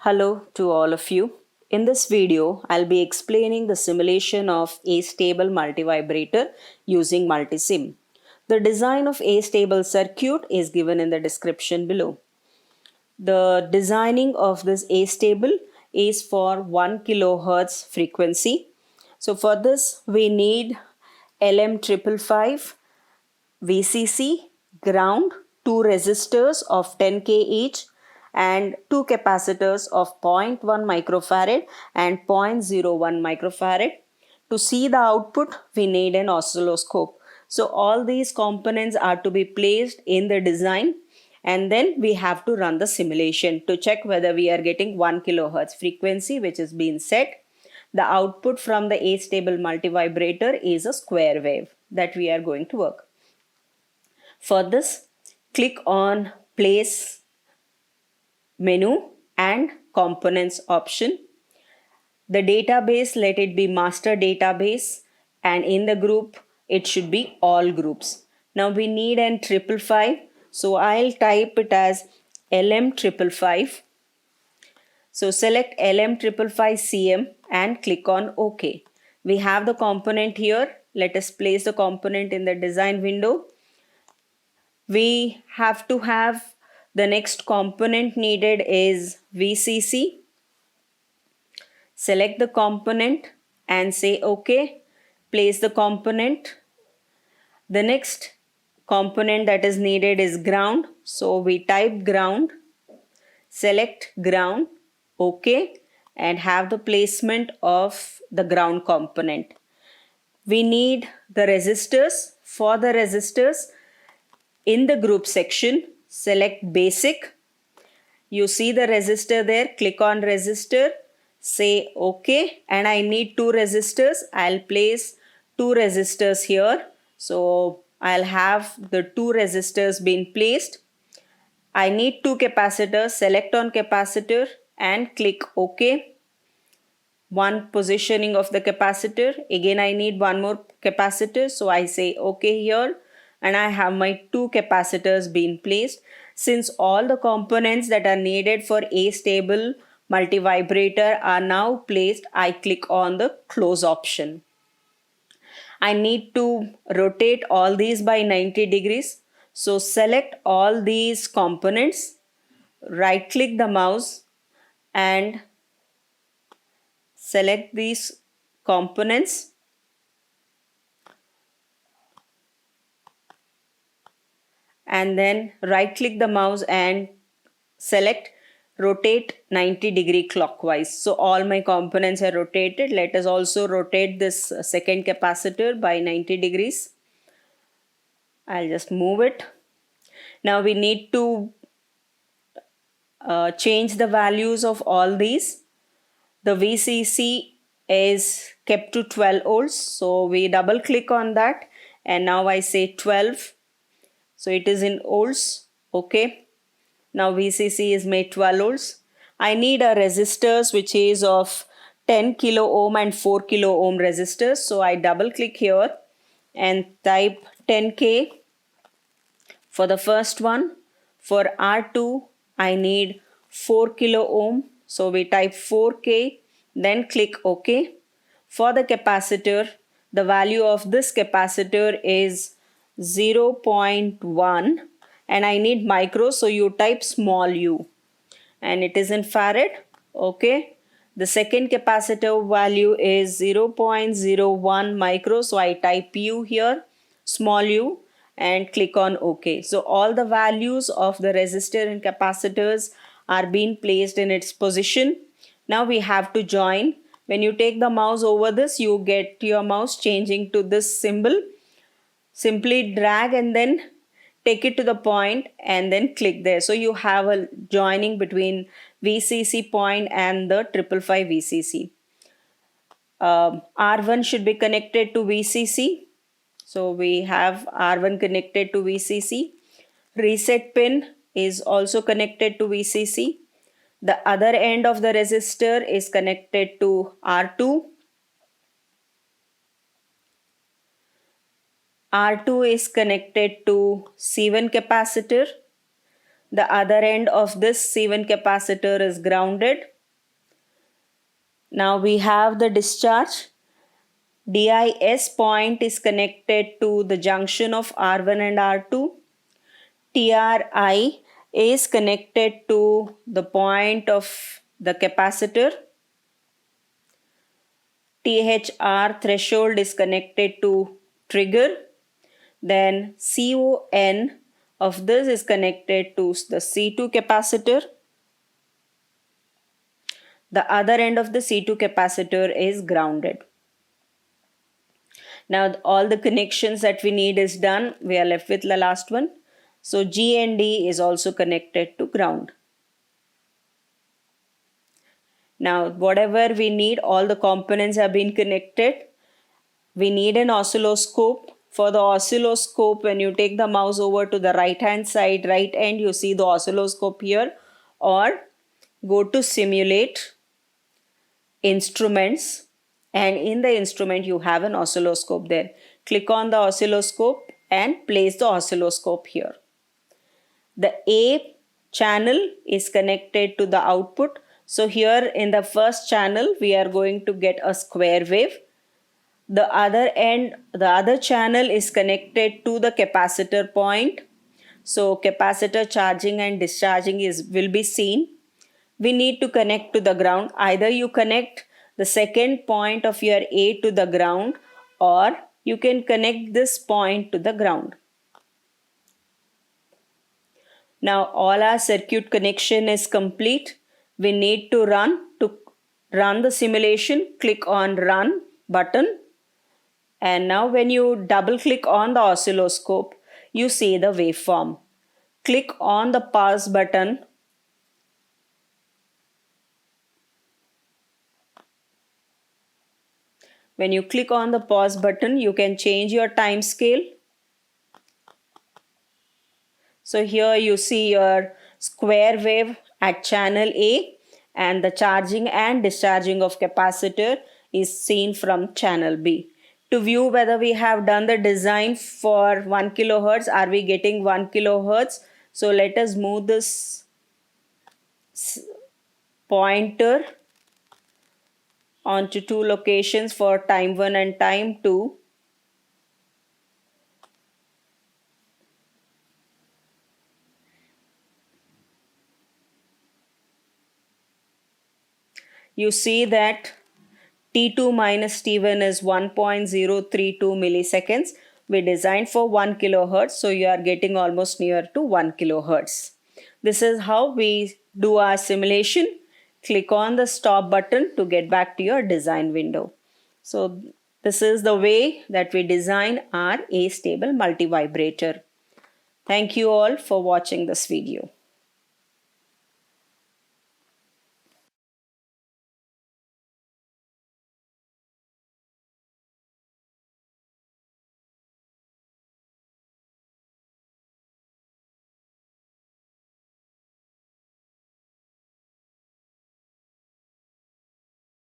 Hello to all of you. In this video, I'll be explaining the simulation of A-stable multivibrator using multisim. The design of A-stable circuit is given in the description below. The designing of this A-stable is for 1 kilohertz frequency. So for this, we need LM555, VCC, ground, two resistors of 10K each, and two capacitors of zero point 0.1 microfarad and 0.01 microfarad. To see the output, we need an oscilloscope. So all these components are to be placed in the design, and then we have to run the simulation to check whether we are getting 1 kilohertz frequency which is being set. The output from the A-stable multivibrator is a square wave that we are going to work. For this, click on Place menu and Components option. The database, let it be master database, and in the group it should be all groups. Now we need an 555, so I'll type it as LM555. So select LM555CM and click on OK. We have the component here. Let us place the component in the design window. We have to have the next component needed is VCC. Select the component and say OK. Place the component. The next component that is needed is ground. So we type ground. Select ground. OK. And have the placement of the ground component. We need the resistors. For the resistors, in the group section, select basic. You see the resistor there, click on resistor, say OK, and I need two resistors. I'll place two resistors here. So I'll have the two resistors being placed. I need two capacitors, select on capacitor and click OK. One positioning of the capacitor. Again, I need one more capacitor, so I say OK here. And I have my two capacitors being placed. Since all the components that are needed for A-stable multivibrator are now placed, I click on the close option. I need to rotate all these by 90 degrees. So select all these components, right click the mouse and select these components. And then right click the mouse and select rotate 90-degree clockwise. So all my components are rotated. Let us also rotate this second capacitor by 90 degrees. I'll just move it. Now we need to change the values of all these. The VCC is kept to 12 volts. So we double click on that and now I say 12. So it is in volts. Okay. Now VCC is made 12 volts. I need a resistors which is of 10 kilo ohm and 4 kilo ohm resistors. So I double click here and type 10K for the first one. For R2 I need 4 kilo ohm. So we type 4K, then click OK. For the capacitor, the value of this capacitor is 0.1 and I need micro, so you type small u and it is in farad. Okay. The second capacitor value is 0.01 micro, so I type u here, small u, and click on OK. So all the values of the resistor and capacitors are being placed in its position. Now we have to join. When you take the mouse over this, you get your mouse changing to this symbol. Simply drag and then take it to the point and then click there. So you have a joining between VCC point and the 555 VCC. R1 should be connected to VCC. So we have R1 connected to VCC. Reset pin is also connected to VCC. The other end of the resistor is connected to R2. R2 is connected to C1 capacitor. The other end of this C1 capacitor is grounded. Now we have the discharge. DIS point is connected to the junction of R1 and R2. TRI is connected to the point of the capacitor. THR threshold is connected to trigger. Then CON of this is connected to the C2 capacitor. The other end of the C2 capacitor is grounded. Now all the connections that we need is done. We are left with the last one. So G and D is also connected to ground. Now whatever we need, all the components have been connected. We need an oscilloscope. For the oscilloscope, when you take the mouse over to the right hand side, right end, you see the oscilloscope here, or go to simulate instruments, and in the instrument you have an oscilloscope there. Click on the oscilloscope and place the oscilloscope here. The A channel is connected to the output. So here in the first channel we are going to get a square wave. The other channel is connected to the capacitor point. So capacitor charging and discharging will be seen. We need to connect to the ground. Either you connect the second point of your A to the ground, or you can connect this point to the ground. Now all our circuit connection is complete. We need to run the simulation. Click on Run button. And now when you double click on the oscilloscope, you see the waveform. Click on the pause button. When you click on the pause button, you can change your time scale. So here you see your square wave at channel A, and the charging and discharging of capacitor is seen from channel B. To view whether we have done the design for 1 kilohertz, are we getting 1 kilohertz? So let us move this pointer onto two locations for time 1 and time 2. You see that T2 minus T1 is 1.032 milliseconds. We designed for 1 kilohertz, so you are getting almost near to 1 kilohertz. This is how we do our simulation. Click on the stop button to get back to your design window. So this is the way that we design our A-stable multivibrator. Thank you all for watching this video.